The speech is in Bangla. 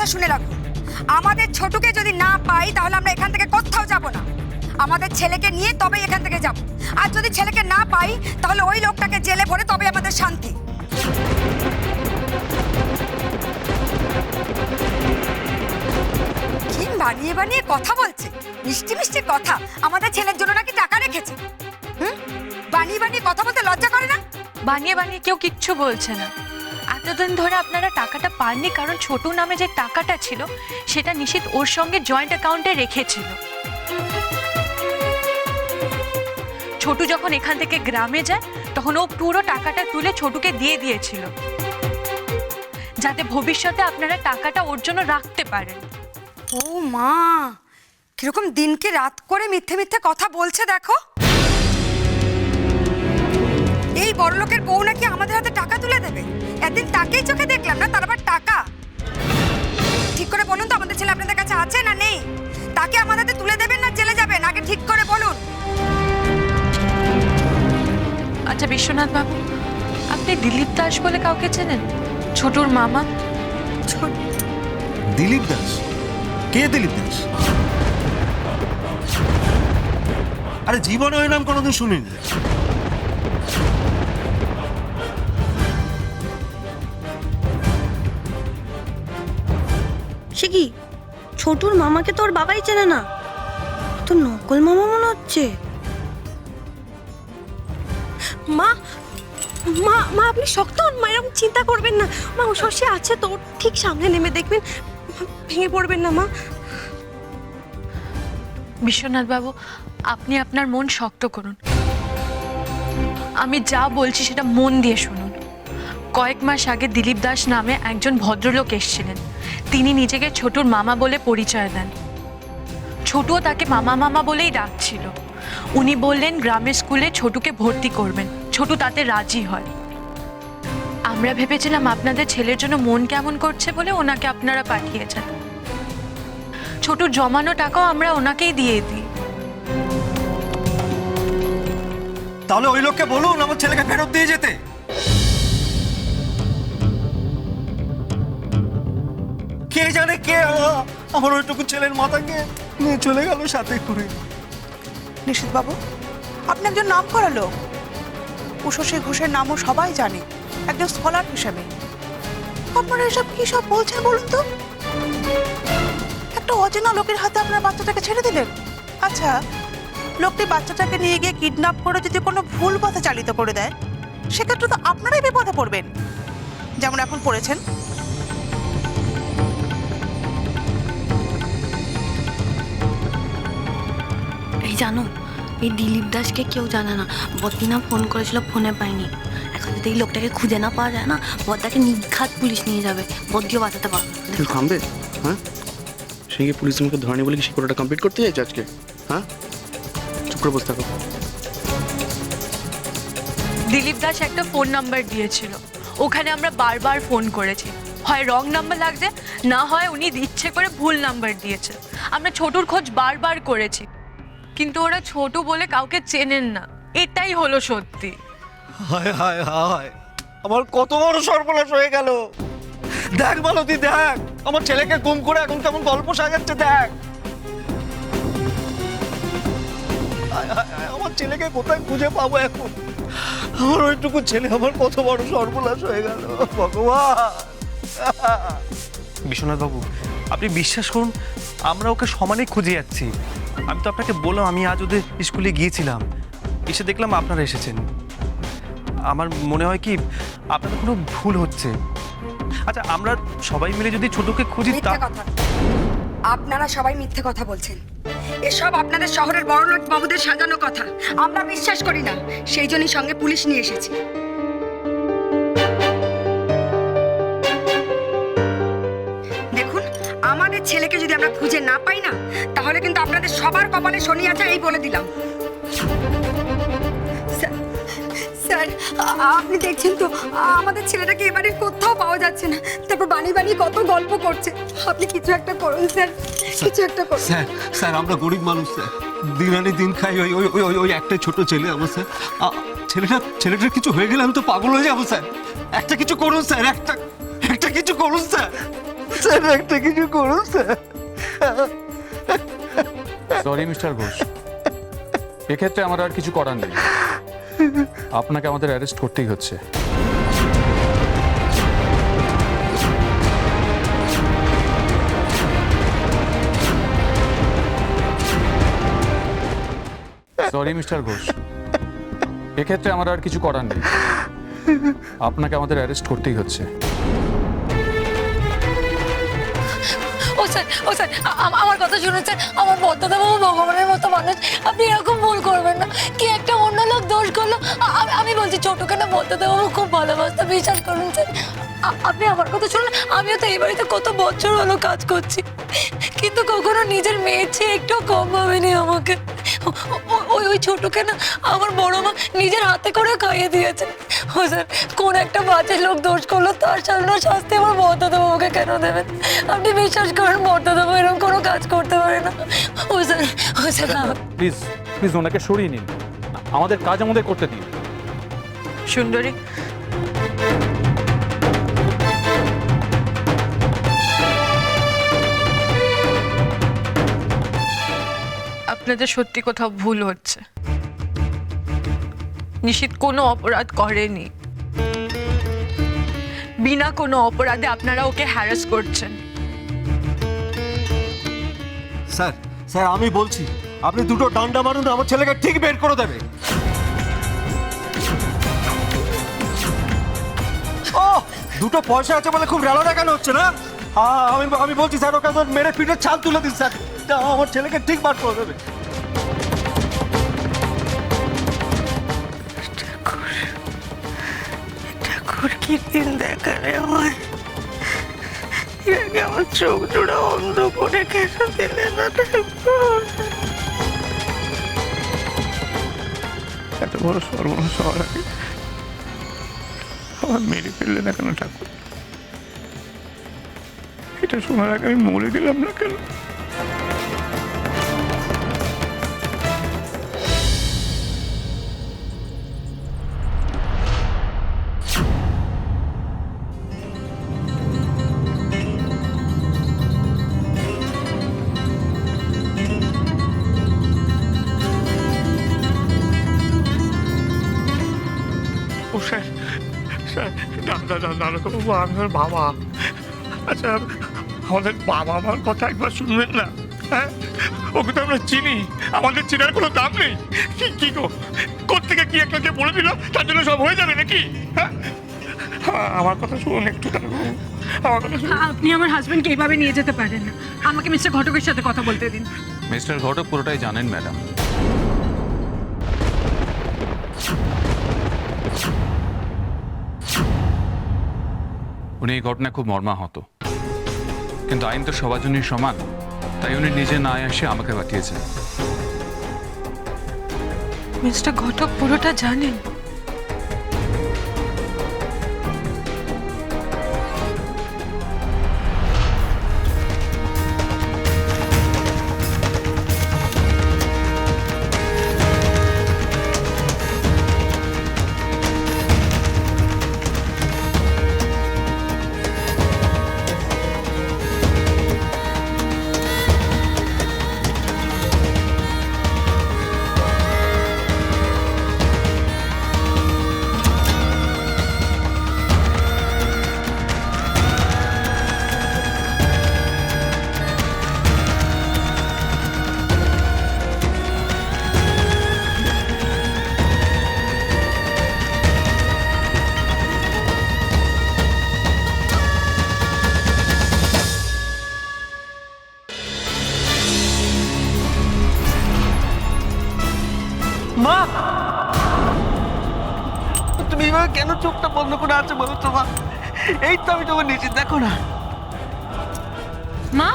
কথা শুনে রাখুন, আমাদের ছোটুকে যদি না পাই তাহলে আমরা এখান থেকে কোথাও যাব না। আমাদের ছেলেকে নিয়ে তবেই এখান থেকে যাব। আর যদি ছেলেকে না পাই তাহলে ওই লোকটাকে জেলে ভরে তবে আমাদের শান্তি। কি বানিয়ে বানিয়ে কথা বলছে, মিষ্টি মিষ্টি কথা। আমাদের ছেলের জন্য নাকি টাকা রেখেছে। বানিয়ে বানিয়ে কথা বলতে লজ্জা করে না? বানিয়ে বানিয়ে কেউ কিচ্ছু বলছে না। এতদিন ধরে আপনারা টাকাটা পাননি কারণ ছোটু নামে যে টাকাটা ছিল সেটা নিশিত ওর সঙ্গে জয়েন্ট অ্যাকাউন্টে রেখেছিল। ছোটু যখন এখান থেকে গ্রামে যায় তখন ও পুরো টাকাটা তুলে ছোটুকে দিয়ে দিয়েছিল, যাতে ভবিষ্যতে আপনারা টাকাটা ওর জন্য রাখতে পারেন। ও মা, কিরকম দিনকে রাত করে মিথ্যে মিথ্যে কথা বলছে দেখো। এই বড়লোকের বউ নাকি আমাদের হাতে টাকা তুলে দেবে। একদিন তাকেই চোখে দেখলাম না, তার আবার টাকা। ঠিক করে বলুন তো, আমাদের ছেলে আপনাদের কাছে আছে না নেই? তাকে আমাদের হাতে তুলে দেবেন না জেলে যাবেন, আগে ঠিক করে বলুন। আচ্ছা বিশ্বনাথ বাবু, আপনি দিলীপ দাস বলে কাউকে চেনেন? ছোটুর মামা। দিলীপ দাস? কে দিলীপ দাস? আরে জীবনে ওই নাম কোনোদিন শুনিনি। সে কি, ছোটুর মামাকে তোর বাবাই চেনে না? তো নকল মামা মনে হচ্ছে। মা মা মা আপনি শক্ত হন মা, এরকম চিন্তা করবেন না মা। ও শস্যে আছে তো, ওর ঠিক সামনে নেমে দেখবেন, ভেঙে পড়বেন না মা। বিশ্বনাথ বাবু, আপনি আপনার মন শক্ত করুন। আমি যা বলছি সেটা মন দিয়ে শুনুন। কয়েক মাস আগে দিলীপ দাস নামে একজন ভদ্রলোক এসেছিলেন। তিনি নিজেকে ছোটুর মামা বলে পরিচয় দেন। ছোটুও তাকে মামা মামা বলেই ডাকছিল। উনি বললেন গ্রামের স্কুলে ছোটুকে ভর্তি করবেন। ছোটু তাতে রাজি হয়। আমরা ভেবেছিলাম আপনাদের ছেলের জন্য মন কেমন করছে বলে ওনাকে আপনারা পাঠিয়েছেন। ছোটুর জমানো টাকাও আমরা ওনাকেই দিয়ে দিই। তাহলে ওই লোককে বলুন আমার ছেলেকে ফেরত দিয়ে যেতে। কে জানে কে আমার ওইটুকু ছেলের মাথাকে নিয়ে চলে গেল সাথে করে। নিশিত বাবু, আপনি একজন নাম করা লোক। উষসী ঘোষের নামও সবাই জানে একজন স্কলার হিসেবে। আপনারা এসব কি সব বলছেন বলুন তো? একটা অচেনা লোকের হাতে আপনার বাচ্চাটাকে ছেড়ে দিলেন। আচ্ছা, লোকটি বাচ্চাটাকে নিয়ে গিয়ে কিডন্যাপ করে যদি কোনো ভুল পথে চালিত করে দেয়, সেক্ষেত্রে তো আপনারাই বিপদে পড়বেন, যেমন এখন পড়েছেন। এই জানো, এই দিলীপ দাসকে কেউ জানে না। বদ্দিনা ফোন করেছিল, ফোনে পাইনি। এখন যদি এই লোকটাকে খুঁজে না পাওয়া যায় না, বদ্দাকে নির্ঘাত পুলিশ নিয়ে যাবে। বদ্দিও বাঁচাতে পারবে না। তুই থামবে? হ্যাঁ, সেই পুলিশ আমাকে ধরেনি বলে কি শিক্ষাটা কমপ্লিট করতে চাইছো আজকে? হ্যাঁ, চুপ করে বসে থাকো। দিলীপ দাস একটা ফোন নাম্বার দিয়েছিল, ওখানে আমরা বারবার ফোন করেছি। হয় রং নাম্বার লাগছে, না হয় উনি ইচ্ছে করে ভুল নাম্বার দিয়েছে। আমরা ছোটুর খোঁজ বারবার করেছি, কিন্তু ওরা ছোটু বলে কাউকে চেনেন না। এটাই হলো সত্যি। হায় হায় হায়, আমার কত বড় সর্বনাশ হয়ে গেল। দেখ মালতী, দেখ আমার ছেলেকে গুম করে এখন কেমন গল্প সাজাচ্ছে। দেখ আমার ছেলেকে কোথায় খুঁজে পাবো এখন? আমার ওইটুকু ছেলে আমার কত বড় সর্বনাশ হয়ে গেল ভগবান। বিশ্বনাথ বাবু, আপনি বিশ্বাস করুন, আমরা ওকে সমানে খুঁজে যাচ্ছি। আমি তো আপনাকে বললাম, আমি আজ ওদের স্কুলে গিয়েছিলাম, এসে দেখলাম আপনারা এসেছেন। আমার মনে হয় কি আপনাদের কোনো ভুল হচ্ছে। আচ্ছা, আমরা সবাই মিলে যদি ছোটকে খুঁজি। মিথ্যে কথা, আপনারা সবাই মিথ্যে কথা বলছেন। এসব আপনাদের শহরের বড়লোক বাবুদের সাজানো কথা, আমরা বিশ্বাস করি না। সেই জন্যই সঙ্গে পুলিশ নিয়ে এসেছি। দেখুন, আমাদের ছেলেকে যদি আমরা খুঁজে না পাই না, তাহলে কিন্তু আপনাদের সবার কপালে শনি আছে, এই বলে দিলাম। স্যার, আপনি দেখছেন তো আমাদের ছেলেটাকে এবারে কোথাও পাওয়া যাচ্ছে না। তারপর বানিয়ে বানিয়ে কত গল্প করছে। আপনি কিছু একটা করুন স্যার, কিছু একটা করুন। স্যার স্যার আমরা গরিব মানুষ স্যার, দিন আনি দিন খাই। ওই ওই ওই ওই একটা ছোট ছেলে আমার স্যার। ছেলেটার কিছু হয়ে গেলে আমি তো পাগল হয়ে যাবো স্যার। একটা কিছু করুন স্যার, একটা কিছু করুন স্যার। স্যার একটা কিছু করুন স্যার। সরি মিস্টার ঘোষ, এক্ষেত্রে আমার আর কিছু করার নেই, আপনাকে আমাদের অ্যারেস্ট করতেই হচ্ছে। সরি মিস্টার ঘোষ, এক্ষেত্রে আমার আর কিছু করার নেই, আপনাকে আমাদের অ্যারেস্ট করতেই হচ্ছে। ও স্যার আমার কথা শুনুন স্যার, আমার বদ্ধদাবাবু ভগবানের মতো মানুষ, আপনি এরকম ভুল করবেন না। কি একটা অন্য লোক দোষ করলো, আমি বলছি ছোটকে না বদ্ধদাবাবু খুব ভালোবাসতো, বিশ্বাস করুন স্যার। আপনি আমার কথা শুনুন, আমিও তো এই বাড়িতে কত বছর হলো কাজ করছি, কিন্তু কখনো নিজের মেয়ের চেয়ে একটু কম ভাবেনি আমাকে। ওই ছোটকে না আমার বড় মা নিজের হাতে করে খাইয়ে দিয়েছে। ও স্যার, কোন একটা বাজে লোক দোষ করলো, তার সামনে শাস্তি আমার বদ্ধদাবাবুকে কেন দেবেন? আপনি বিশ্বাস করেন, বদ্ধদাবাবু এরকম কোনো কাজ করতে পারে না। ও স্যার প্লিজ প্লিজ ওনাকে সরিয়ে নিন, আমাদের কাজ আমাদের করতে দিন। সুন্দরী, আপনাদের সত্যি কোথাও ভুল হচ্ছে। নিশিত কোনো অপরাধ করেনি, বিনা কোনো অপরাধে আপনারা ওকে হ্যারাস করছেন। স্যার স্যার আমি বলছি আপনি দুটো ডান্ডা মারুন, আমার ছেলেকে ঠিক বের করে দেবে। ও দুটো পয়সা আছে বলে খুব রেলা দেখানো হচ্ছে না? আমি বলছি স্যার ওকে একদম মেরে পিঠে ছাল তুলে দিন স্যার, আমার ছেলেকে ঠিক বার করে দেবে। ঠাকুর কি দিন দেখালে আমায়, আমার চোখ জোড়া অন্ধ করে কেন দিলে না ঠাকুর? এত বড় সর্বনাশ হওয়ার আগে আমার মেরে ফেললে না কেন ঠাকুর? এটা শোনার আগে আমি মরে দিলাম না কেন? ও স্যার, স্যার দাদাবাবু আমি ওর বাবা। আচ্ছা আমাদের বাবা মার কথা একবার শুনবেন না? হ্যাঁ, ওকে তো আমরা চিনি, আমাদের চেনার কোনো দাম নেই। কি গো, কোত্থেকে কি একটা যে বলে দিল তার জন্য সব হয়ে যাবে নাকি? হ্যাঁ, আমার কথা শুনুন একটু দাদাবাবু, আমার কথা শুনুন। আপনি আমার হাজবেন্ডকে এইভাবে নিয়ে যেতে পারেন না, আমাকে মিস্টার ঘটকের সাথে কথা বলতে দিন। মিস্টার ঘটক পুরোটাই জানেন ম্যাডাম। উনি এই ঘটনা খুব মর্মাহত, কিন্তু আইন তো সবার জন্যই সমান, তাই উনি নিজে না এসে আমাকে পাঠিয়েছেন। মিস্টার ঘটক পুরোটা জানেন? মা তুমি এভাবে কেন চোখটা বন্ধ করে আছো বলো তো মা? এই তো আমি তোমার নিচে, দেখো না মা